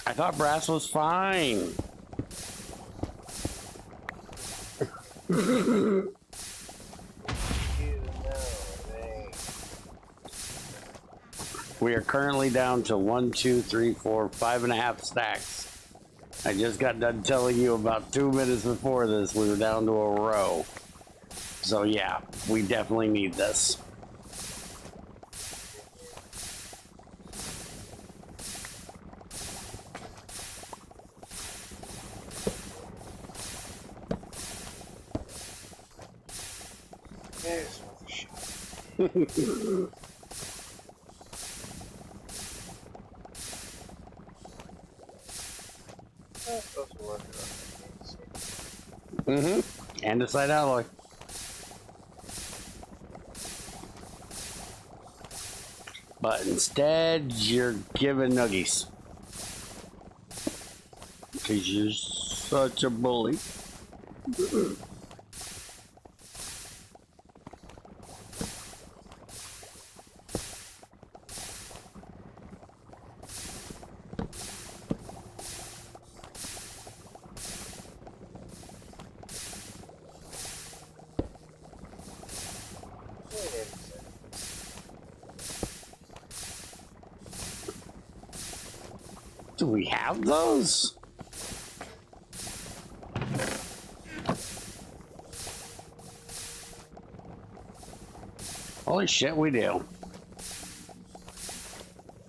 I thought brass was fine. We are currently down to 1, 2, 3, 4, 5.5 stacks. I just got done telling you about 2 minutes before this, we were down to a row. So yeah, we definitely need this. Andesite alloy. But instead, you're giving nuggies. Because you're such a bully. Do we have those? Holy shit, we do.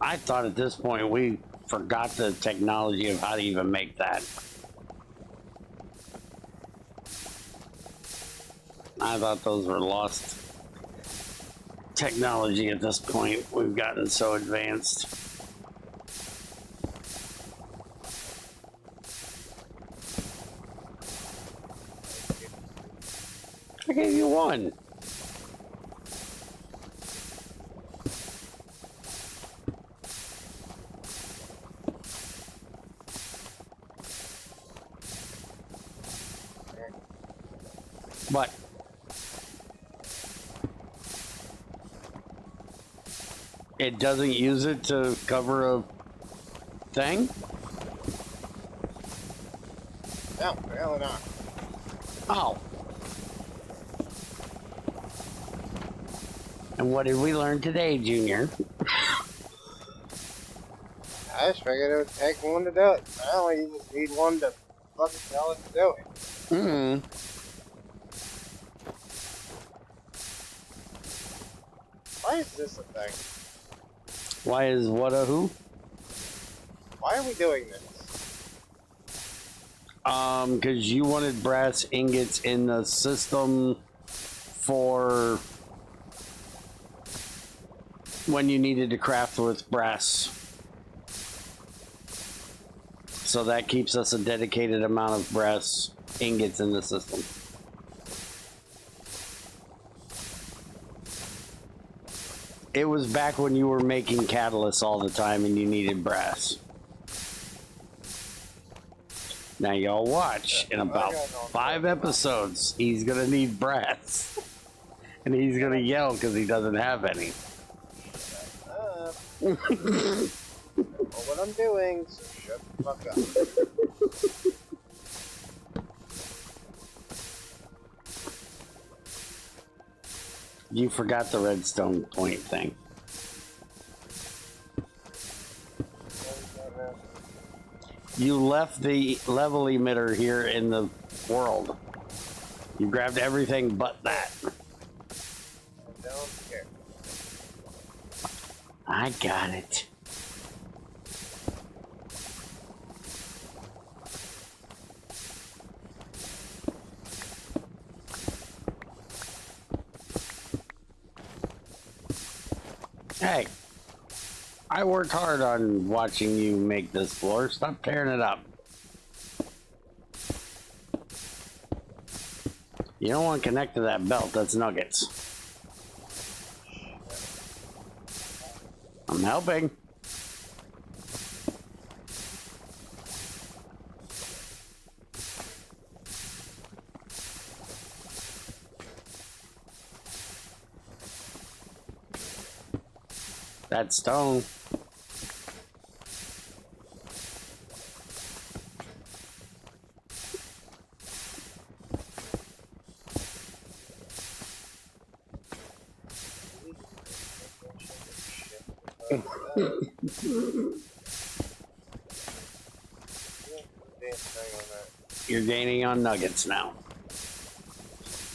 I thought at this point we forgot the technology of how to even make that. I thought those were lost technology at this point. We've gotten so advanced. I gave you one. But it doesn't use it to cover a thing? No, apparently not. Oh. And what did we learn today, Junior? I just figured it would take one to do it. Apparently you just need one to fucking tell it to do it. Why is this a thing? Why is what a who? Why are we doing this? Because you wanted brass ingots in the system for when you needed to craft with brass. So that keeps us a dedicated amount of brass ingots in the system. It was back when you were making catalysts all the time and you needed brass. Now y'all watch, in about 5 episodes, he's gonna need brass. And he's gonna yell because he doesn't have any. Well, what I'm doing, so shut the fuck up. You forgot the redstone point thing. You left the level emitter here in the world. You grabbed everything but that. I don't care. I got it. Hey, I worked hard on watching you make this floor. Stop tearing it up. You don't want to connect to that belt. That's nuggets. I'm helping. That stone. You're gaining on nuggets now.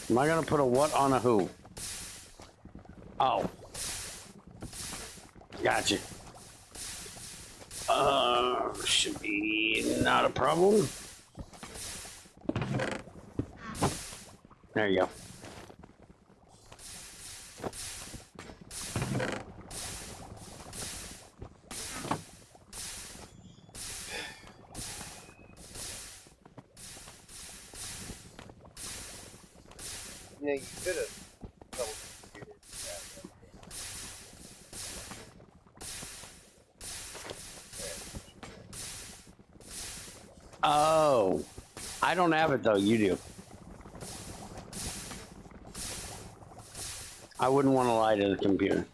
Am I gonna put a what on a who? Oh. Gotcha. Should be not a problem. There you go. Yeah, you could have told the computer that. Oh. I don't have it though, you do. I wouldn't want to lie to the computer.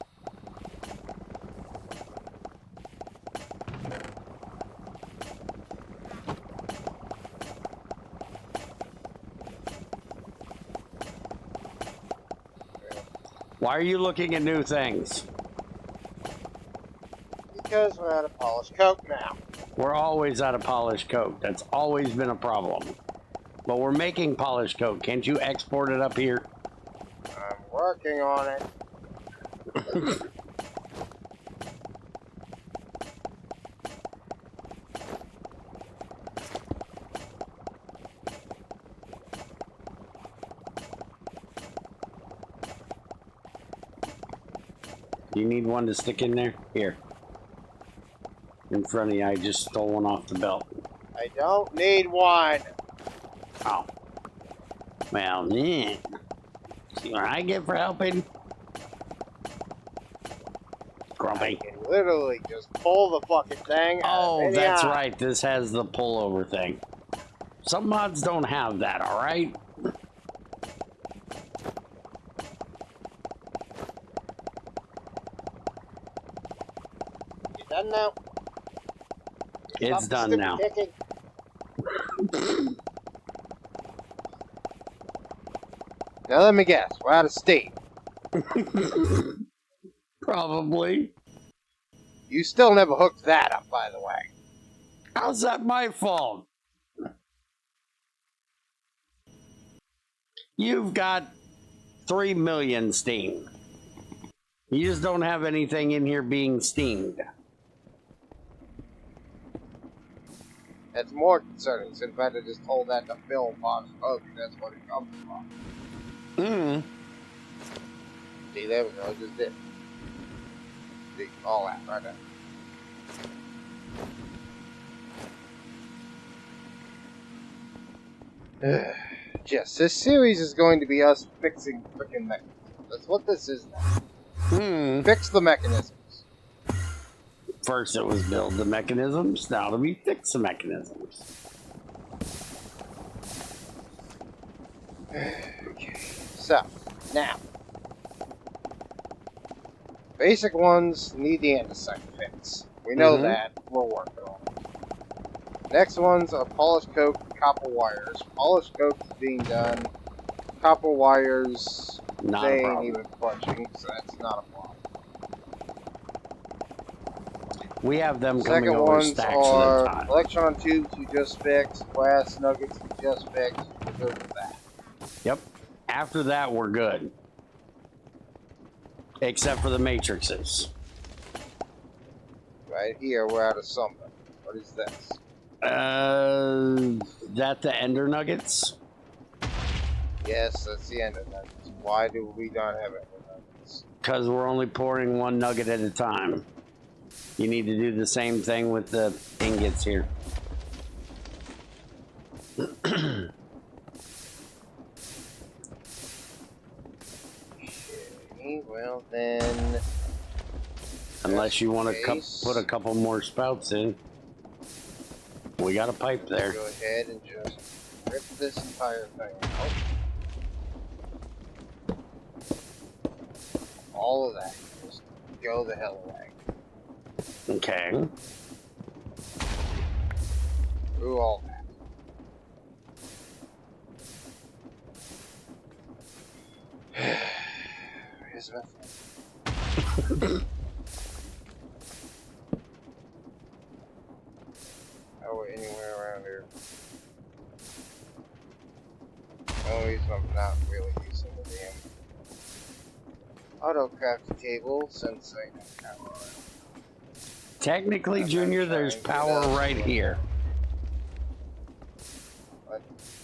Why are you looking at new things? Because we're out of polished coke now. We're always out of polished coke. That's always been a problem. But we're making polished coke. Can't you export it up here? I'm working on it. You need one to stick in there? Here. In front of you, I just stole one off the belt. I don't need one. Oh. Well, yeah. See what I get for helping? I Grumpy. can literally just pull the fucking thing out of Oh, any that's eye. right. This has the pullover thing. Some mods don't have that, alright? You done now? It's Stop the done stupid now. ticking. Now let me guess. We're out of steam. Probably. You still never hooked that up, by the way. How's that my fault? You've got 3 million steam. You just don't have anything in here being steamed. That's more concerning, since if I had just told that to Phil Fox, that's what it comes from. See, there we go, it just did. See, all that, right there. Yes, this series is going to be us fixing frickin' mechanisms. That's what this is now. Fix the mechanisms. First it was build the mechanisms, now it'll be fix the mechanisms. Okay, so, now. Basic ones need the andesite fix. We know that. We're working on it. Next ones are polished coke, copper wires. Polished coke is being done. Copper wires, they ain't even budging, so that's not a problem. We have them coming Second over ones stacks are at a time. electron tubes you just fixed, glass nuggets you just fixed. We're good with that. Yep. After that, we're good. Except for the matrices. Right here, we're out of something. What is this? That the ender nuggets? Yes, that's the end of nuggets. Why do we not have ender nuggets? Because we're only pouring one nugget at a time. You need to do the same thing with the ingots here. Okay, well then... Unless you want to put a couple more spouts in. We got a pipe there. Go ahead and just rip this entire thing out. All of that. Just go the hell away. Okay. Through all that. Here's my phone. auto craft table since I have power. Technically, Junior, there's power right here. What?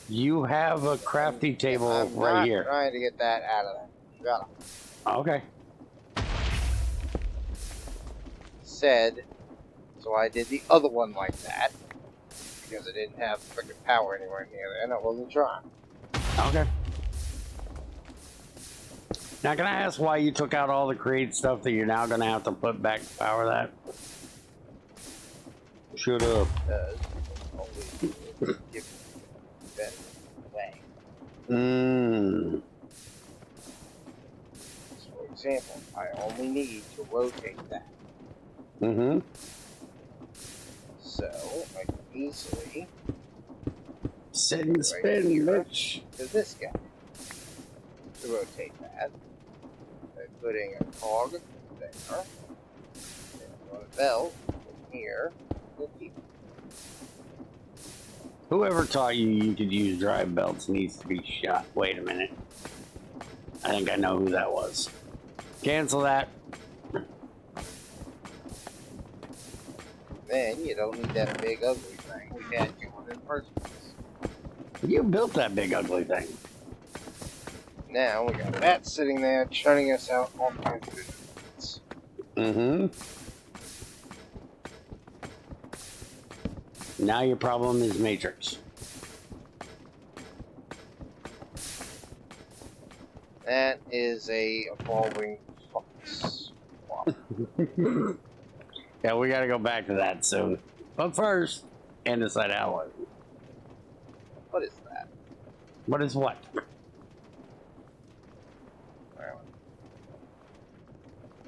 You have a crafty table right here. I'm trying to get that out of there. Shut up. Okay. Said, so I did the other one like that because I didn't have freaking power anywhere near there, and I wasn't trying. Okay. Now, can I ask why you took out all the create stuff that you're now going to have to put back to power that? Shut up. Always give that away. So, for example, I only need to rotate that. So, I can easily sit and spin, bitch. To this guy to rotate that. By putting a cog there, and a belt here. Whoever taught you could use drive belts needs to be shot. Wait a minute. I think I know who that was. Cancel that. Then you don't need that big ugly thing we had going in the first place. You built that big ugly thing. Now we got that sitting there churning us out all kinds of things. Now your problem is Matrix. That is a evolving fox. Yeah, we gotta go back to that soon. But first, andesite alloy. What is that? What is what?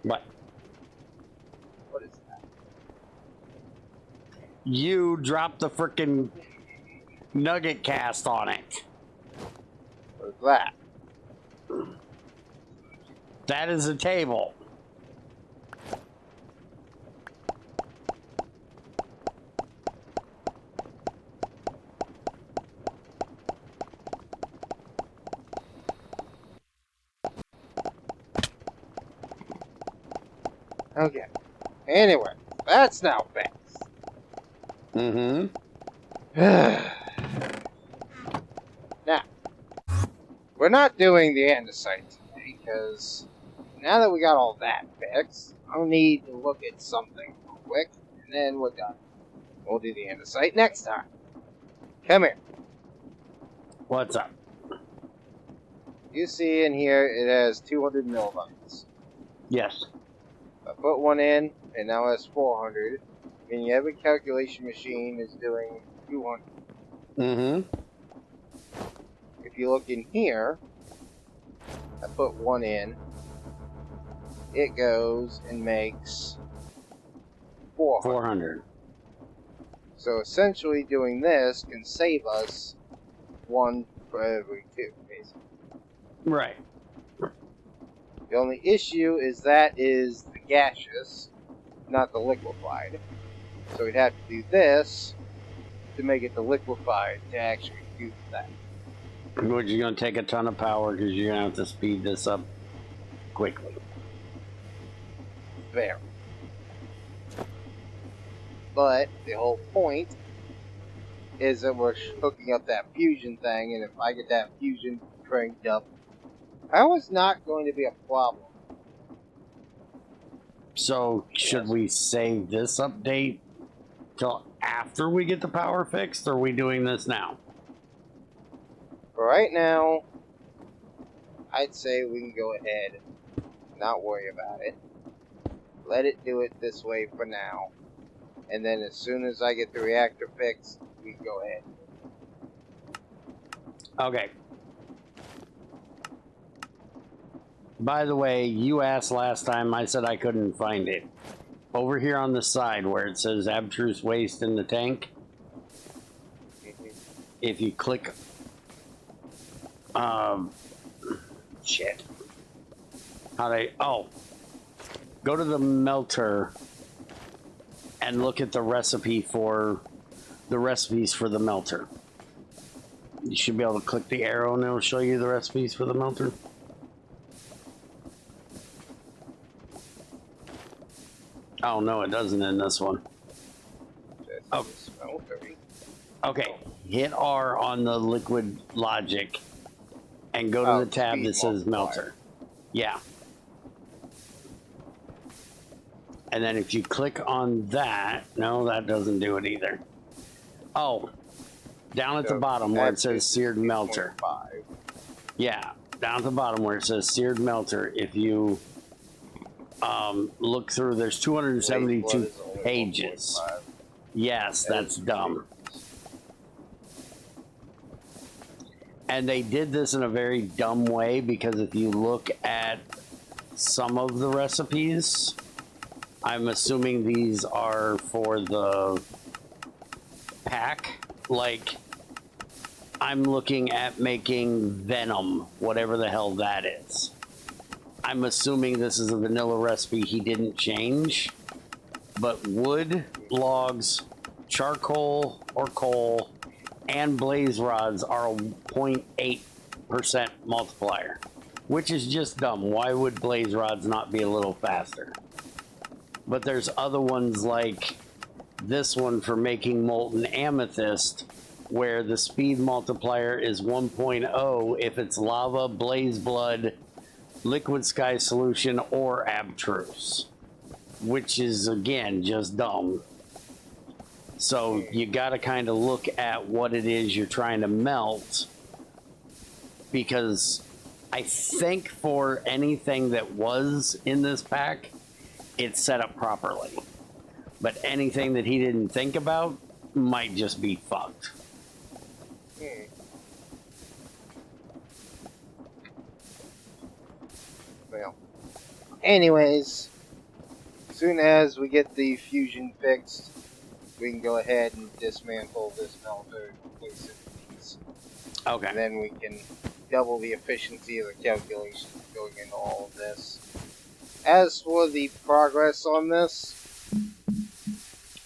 What? What is that? You dropped the frickin' nugget cast on it. What is that? That is a table. Okay. Anyway, that's now fixed. Now, we're not doing the andesite today because now that we got all that fixed, I'll need to look at something real quick, and then we're done. We'll do the andesite next time. Come here. What's up? You see in here it has 200 millivolts. Yes. I put one in, and now it's 400. And every calculation machine is doing 200. If you look in here, I put one in. It goes and makes 400. So essentially doing this can save us one for every two, basically. Right. The only issue is that is the gaseous, not the liquefied. So we'd have to do this to make it the liquefied to actually do that. Which is going to take a ton of power because you're going to have to speed this up quickly. There. But the whole point is that we're hooking up that fusion thing, and if I get that fusion cranked up, power is not going to be a problem. So, should we save this update till after we get the power fixed, or are we doing this now? For right now, I'd say we can go ahead and not worry about it. Let it do it this way for now. And then as soon as I get the reactor fixed, we can go ahead. Okay. By the way, you asked last time, I said I couldn't find it. Over here on the side where it says abstruse waste in the tank, if you click, shit. Go to the melter and look at the recipes for the melter. You should be able to click the arrow and it'll show you the recipes for the melter. Oh, no, it doesn't in this one. Oh. Okay, hit R on the liquid logic and go to the tab that says melter. Yeah. And then if you click on that, no, that doesn't do it either. Oh, down at the bottom where it says seared melter. Yeah, down at the bottom where it says seared melter, if you look through, there's 272 pages. Yes, that's dumb. And they did this in a very dumb way, because if you look at some of the recipes, I'm assuming these are for the pack. Like, I'm looking at making venom, whatever the hell that is. I'm assuming this is a vanilla recipe he didn't change. But wood, logs, charcoal or coal, and blaze rods are a 0.8% multiplier, which is just dumb. Why would blaze rods not be a little faster? But there's other ones like this one for making molten amethyst, where the speed multiplier is 1.0 if it's lava, blaze blood, liquid sky solution, or abstruse, which is again just dumb. So you got to kind of look at what it is you're trying to melt, because I think for anything that was in this pack, it's set up properly. But anything that he didn't think about might just be fucked. Well, anyways, as soon as we get the fusion fixed, we can go ahead and dismantle this melter and place it in these. Okay. And then we can double the efficiency of the calculations going into all of this. As for the progress on this,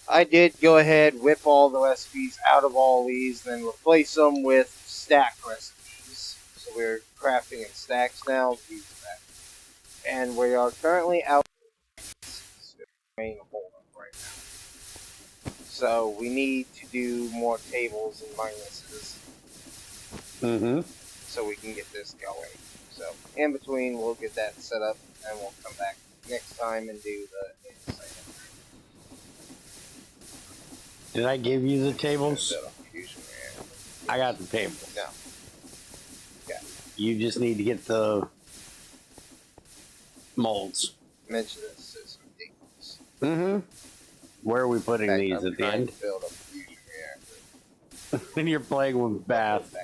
I did go ahead, whip all the recipes out of all these, then replace them with stack recipes. So we're crafting in stacks now. And we are currently out right now. So we need to do more tables and minuses. So we can get this going. So in between, we'll get that set up, and we'll come back next time and do the Andesite. Did I give you the tables? I got the tables. No. Yeah. You just need to get the molds. Mention this is ridiculous. Where are we putting these at the end? Build a fusion reactor. Then you're playing with bath.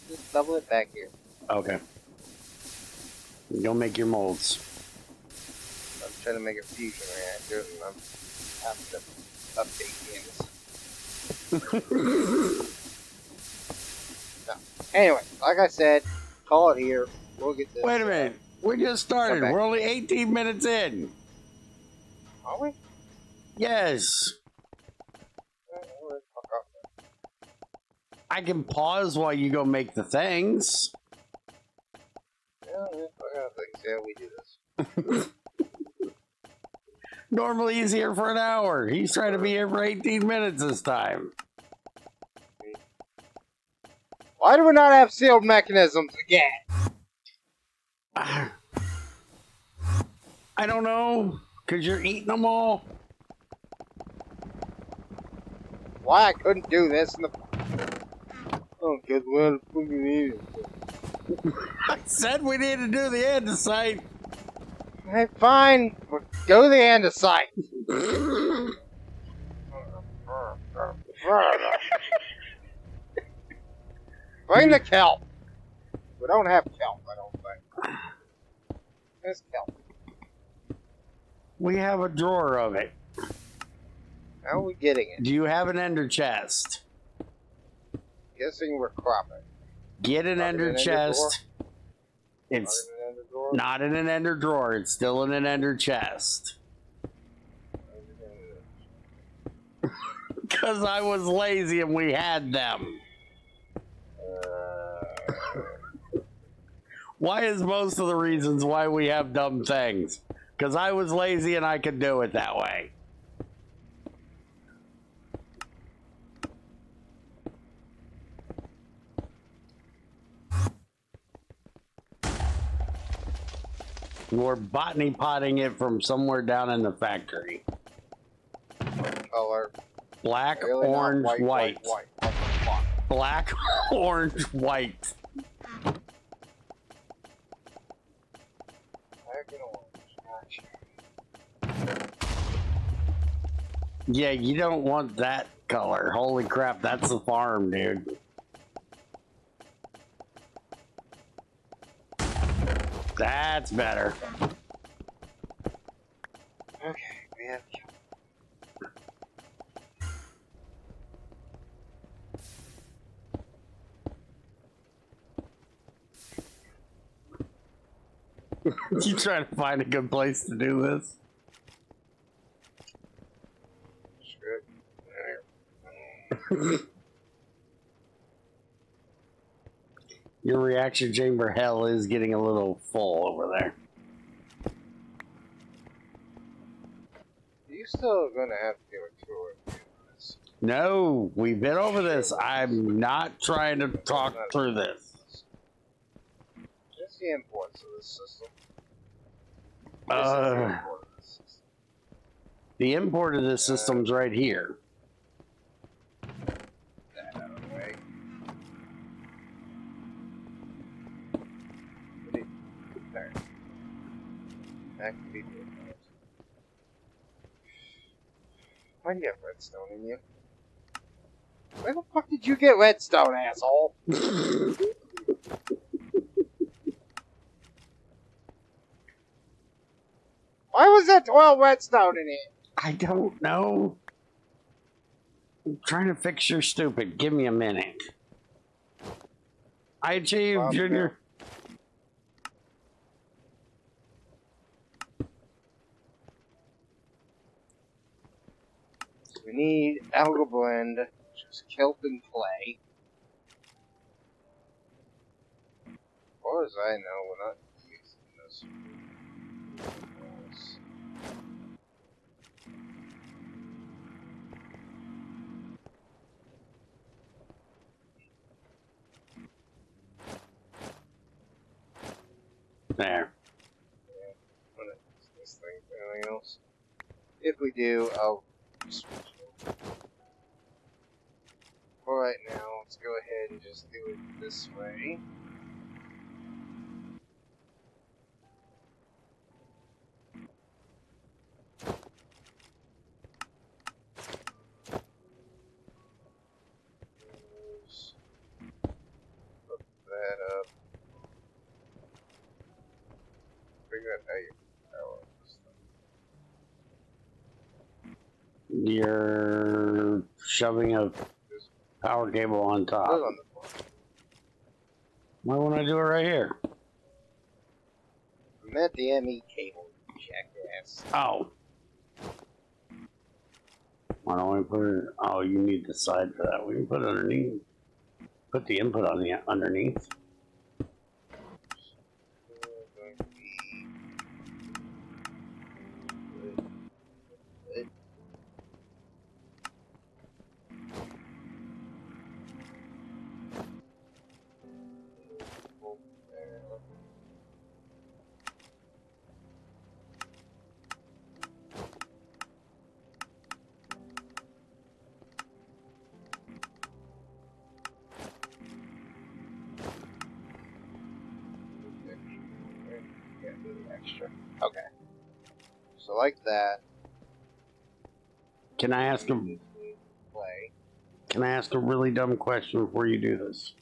Just double it back here. Okay. Go make your molds. I'm trying to make a fusion reactor, and I'm having to update things. No. Anyway, like I said, call it here. We'll get this. Wait a minute. We just started. We're only 18 minutes in. Are we? Yes. I can pause while you go make the things. Yeah, I got things. Yeah, we do this. Normally he's here for an hour. He's trying to be here for 18 minutes this time. Why do we not have sealed mechanisms again? I don't know. Because you're eating them all. Why I couldn't do this in the... Oh, because we're fucking eating. I said we need to do the andesite. Hey, fine. Go to the andesite. Bring the kelp. We don't have kelp, I don't think. There's kelp. We have a drawer of it. How are we getting it? Do you have an ender chest? Guessing we're cropping. Get an ender chest. It's not in an ender drawer. It's still in an ender chest. Because I was lazy and we had them. Why is most of the reasons why we have dumb things? Because I was lazy and I could do it that way. We're botany potting it from somewhere down in the factory. What color? Black, Really orange, not white. What the fuck? Black, orange, white. Black and orange. Gotcha. Yeah, you don't want that color. Holy crap, that's the farm, dude. That's better. Okay, we have. You trying to find a good place to do this? Your reaction chamber hell is getting a little full over there. You still gonna have to give a tour of this. No, we've been over this. I'm not trying to talk through this. What's the imports of this system? The import of this system's right here. That out of the way. There. That could be good. Why do you have redstone in you? Where the fuck did you get redstone, asshole? Why was there 12 redstone in it? I don't know. I'm trying to fix your stupid. Give me a minute. I achieved, Junior. We need algal blend, which is kelp and clay. As far as I know, we're not using this. There. Yeah, I'm gonna use this thing for anything else. If we do, I'll switch it. For right now, let's go ahead and just do it this way. Put that up. Figure out how you power this thing. You're shoving a power cable on top. Put it on the floor. Why won't I do it right here? I meant the ME cable, jackass. Oh. Why don't we put it? Oh, you need the side for that. We can put it underneath. Put the input on the underneath. Extra. Okay. So like that. Can I ask a Play. Can I ask a really dumb question before you do this?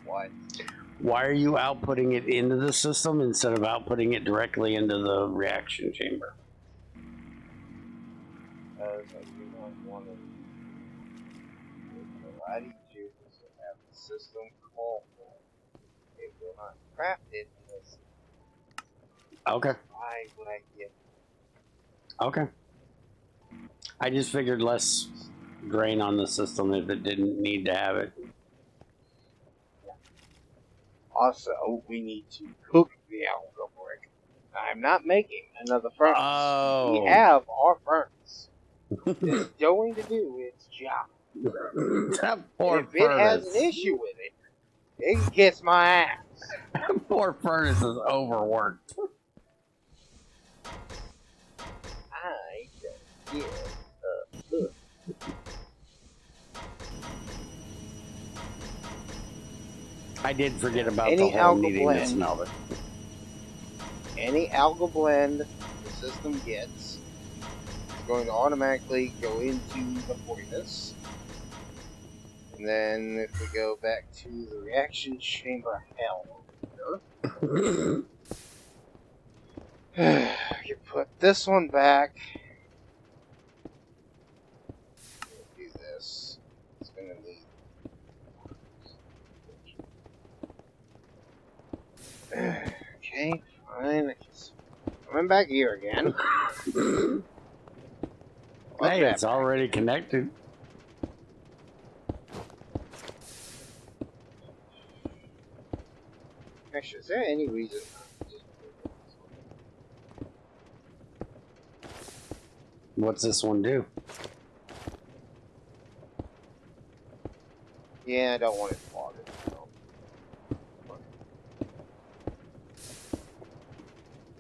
What? Why are you outputting it into the system instead of outputting it directly into the reaction chamber? Because I do not want to. Why do you choose to have the system call for it? It will not craft it unless. Okay. Why would I get? Okay. I just figured less drain on the system if it didn't need to have it. Also, we need to cook the algal brick. I'm not making another furnace. Oh. We have our furnace. It's going to do its job. That And poor if it has an furnace. issue with it, it can kiss my ass. That poor furnace is overworked. I don't give a look. I did forget about Any the whole algal needing blend. to smell it. Any algal blend the system gets is going to automatically go into the poisonous. And then if we go back to the reaction chamber hell here, you put this one back. Do this. It's gonna need. Okay, fine. Coming back here again. Hey, it's already connected. Actually, is there any reason? What's this one do? Yeah, I don't want it clogged. So.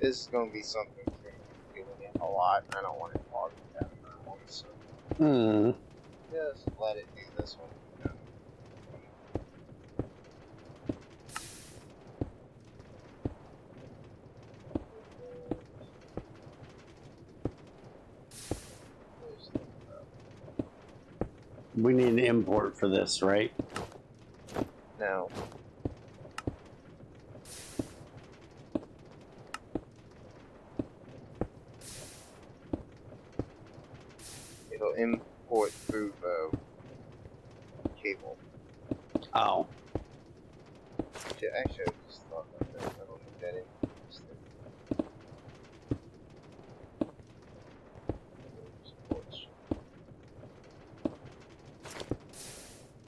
This is going to be something that's going to be doing it a lot. I don't want it clogged down. I want it so. Just let it do this one. We need an import for this, right? No. It'll import through the cable. Oh. Actually, I just thought about that. I don't need that in.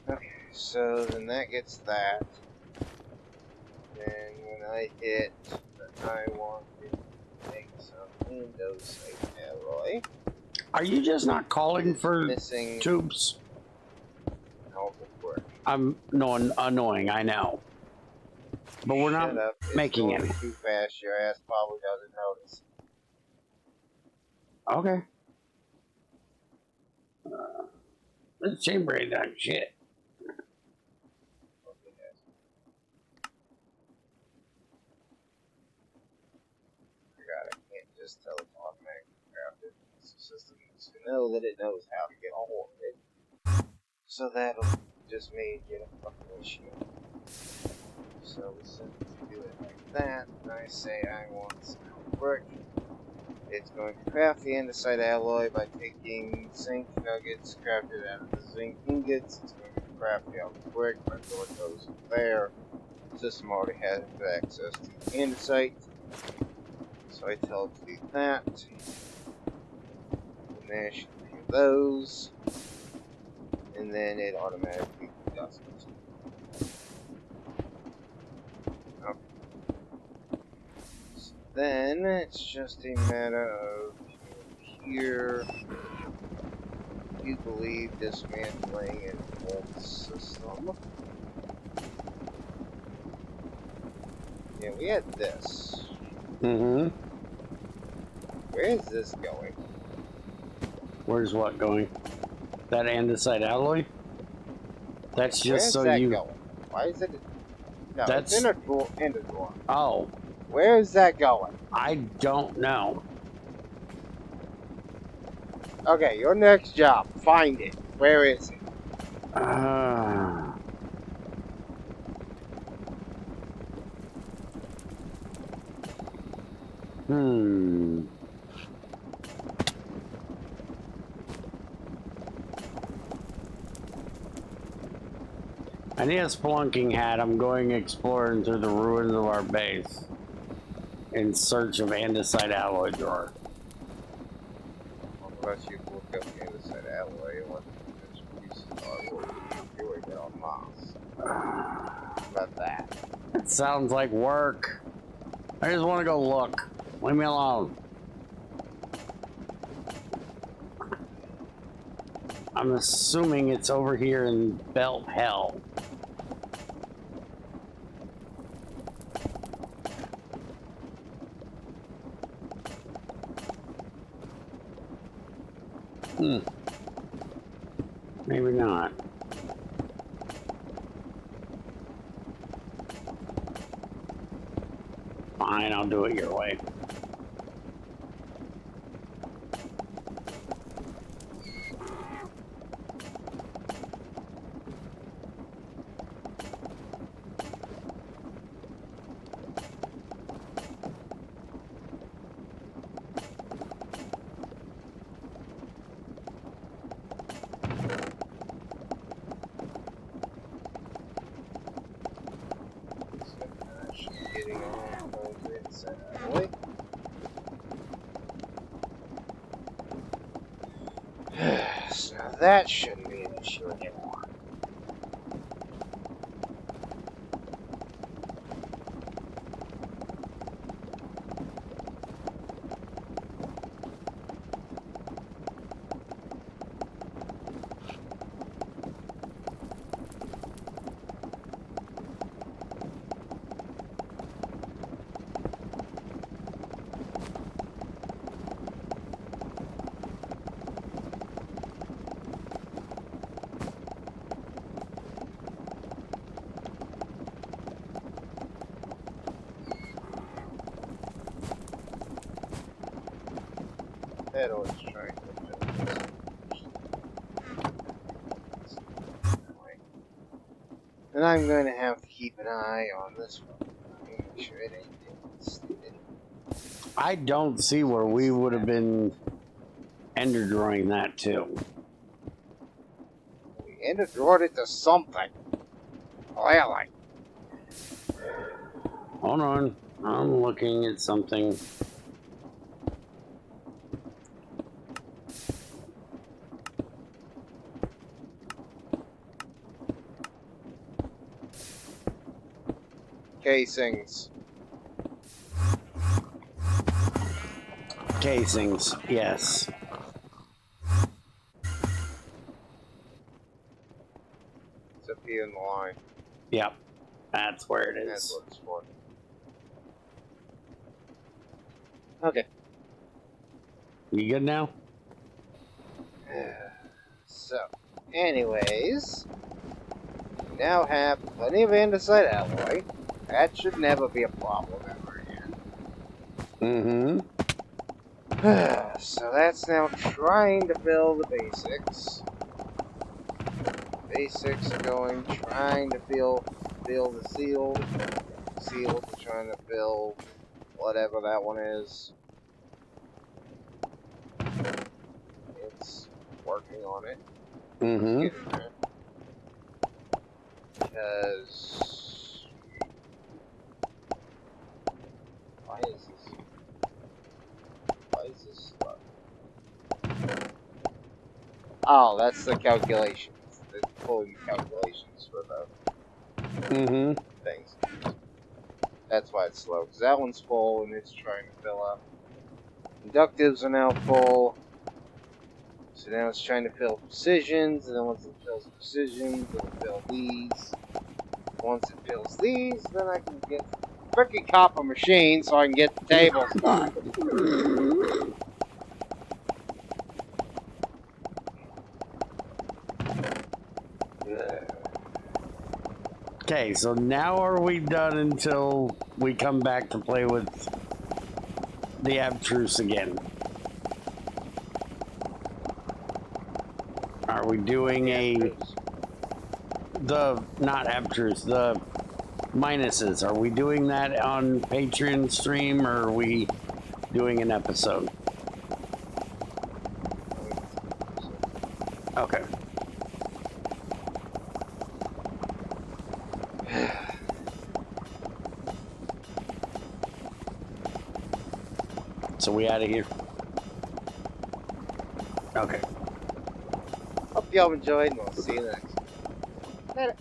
Okay, so then that gets that. Then when I hit that I want to make some Andesite alloy. Are you just not calling for missing tubes? algal brick. I'm annoying, I know. But we're Shut not up. making it. it. Too fast. Your ass probably doesn't notice. Okay. This chamber ain't done shit. Forgot I can't just tell it automatically crafted. The system needs to know that it knows how to get a hold of it. So that'll just make it a fucking issue. So since we do it like that, and I say I want some brick, it's going to craft the andesite alloy by taking zinc nuggets crafted out of the zinc ingots. It's going to craft the alloy brick by throwing those in there. The system already has access to the andesite, so I tell it to do that. And there should be those, and then it automatically does it. Okay. So then it's just a matter of here. You believe dismantling an old system. Yeah, we had this. Mm-hmm. Where is this going? Where's what going? That andesite alloy? That's just Where's so that you... going? Why is it? No, That's... it's in a drawer. In the drawer. Oh. Where is that going? I don't know. Okay, your next job. Find it. Where is it? I need a spelunking hat. I'm going exploring through the ruins of our base in search of andesite alloy drawer. Unless you look up the andesite alloy and what the pieces are, we'll be doing it on Mars. How about that? It sounds like work. I just want to go look. Leave me alone. I'm assuming it's over here in Belt Hell. Maybe not. Fine, I'll do it your way. So that shouldn't be an issue anymore. That always trying to fill this. And I'm going to have to keep an eye on this one. Make sure it ain't stupid. I don't see where we would have been ender drawing that too. We ender drawed it to something. Clearly. Hold on. I'm looking at something. Casings. Casings, yes. It's up here in the line. Yep. That's where it That's is. what it's for. Okay. You good now? So, anyways, we now have plenty of andesite alloy. That should never be a problem ever again. So that's now trying to fill the basics. Basics are going, trying to fill the sealed. Sealed are trying to fill whatever that one is. It's working on it. Getting there. Because why is this slow? Oh, that's the calculations. It's pulling calculations for the things. That's why it's slow. Because that one's full and it's trying to fill up. Inductives are now full. So now it's trying to fill precisions, and then once it fills precisions, it'll fill these. Once it fills these, then I can get the frickin' copper machine so I can get the tables done. Okay, so now are we done until we come back to play with the abstruse again? Are we doing not abstruse, the minuses? Are we doing that on Patreon stream, or are we doing an episode? Okay. So we out of here? Okay. Hope y'all enjoyed, and we'll see you next. Later.